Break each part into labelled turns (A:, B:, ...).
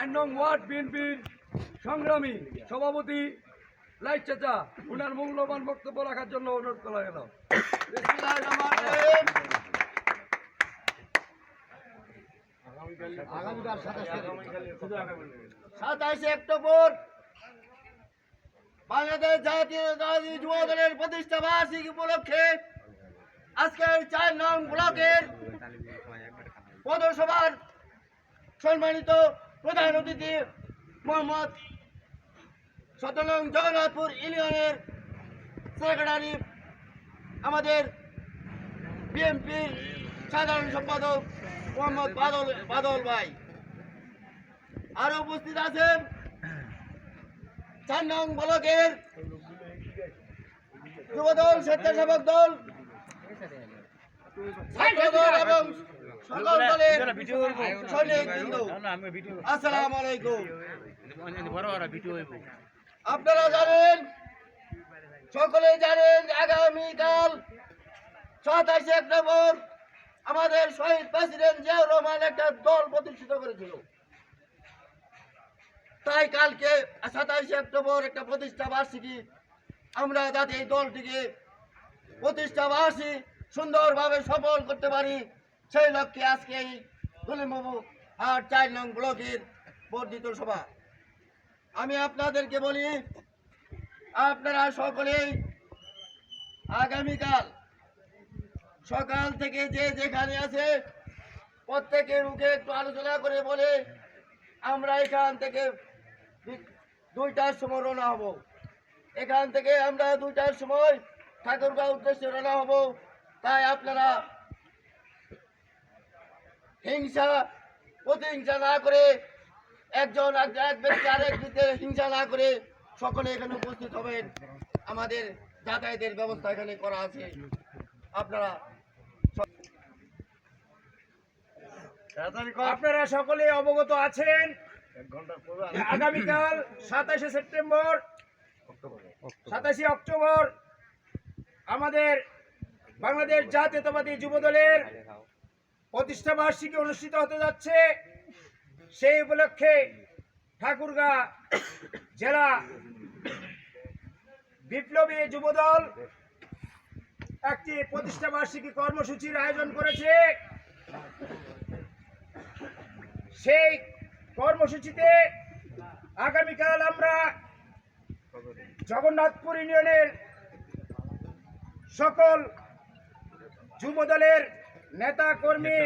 A: 4 নং ওয়ার্ড বিএনপির সংগ্রামী সভাপতি লাইট চাচা ওনার মূল্যবান বক্তব্য রাখার জন্য অনুরোধ করা গেল।
B: 27 অক্টোবর বাংলাদেশ জাতীয়তাবাদী যুব দলের প্রতিষ্ঠা বার্ষিকী উপলক্ষে আজকের 4 নং ব্লকের পৌরসভার সম্মানিত প্রধান অতিথি মোহাম্মদ 17 নং জগন্নাথপুর ইউনিয়নের সেক্রেটারি আমাদের বিএনপির সাধারণ সম্পাদক মোহাম্মদ বাদল ভাই, আরো উপস্থিত আছেন 4 নং ব্লকের যুবদল, স্বেচ্ছাসেবক দল, ছাত্র দল এবং সকল দলের সৈনিকবৃন্দ, আসসালামু আলাইকুম। আপনারা জানেন, সকলে জানেন, আগামীকাল 27 অক্টোবর আমাদের শহীদ প্রেসিডেন্ট জিয়াউর রহমান একটা দল প্রতিষ্ঠিত করেছিল। তাই কালকে 27 অক্টোবর একটা প্রতিষ্ঠা বার্ষিকী, আমরা যাতে এই দলটিকে প্রতিষ্ঠা বার্ষিকী সুন্দরভাবে সফল করতে পারি সেই লক্ষ্যে আজকে এই দলিমবাবু আর 4 নং ব্লকের বর্ধিত সভা। আমি আপনাদেরকে বলি, আপনারা সকলেই আগামীকাল সকাল থেকে যে যেখানে আছে প্রত্যেকের মুখে একটু আলোচনা করে বলে আমরা এখান থেকে 2টার সময় রওনা হব। এখান থেকে আমরা 2টার সময় ঠাকুরগাঁও উদ্দেশ্যে রওনা হব। তাই আপনারা হিংসা প্রতিহিংসা না করে, একজন এক ব্যক্তি আরেক ব্যক্তির হিংসা না করে সকলে এখানে উপস্থিত হবেন। আমাদের যাতায়াতের ব্যবস্থা এখানে করা আছে।
C: আপনারা সকলে অবগত আছেন, আগামীকাল 27 অক্টোবর আমাদের বাংলাদেশ জাতীয়তাবাদী যুব দলের প্রতিষ্ঠা বার্ষিকী অনুষ্ঠিত হতে যাচ্ছে। সেই উপলক্ষে ঠাকুরগাঁ জেলা বিপ্লবী যুবদল একটি প্রতিষ্ঠা বার্ষিকী কর্মসূচির আয়োজন করেছে। সেই কর্মসূচিতে আগামীকাল আমরা জগন্নাথপুর ইউনিয়নের সকল যুবদলের নেতা কর্মী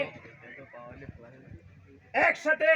C: একসাথে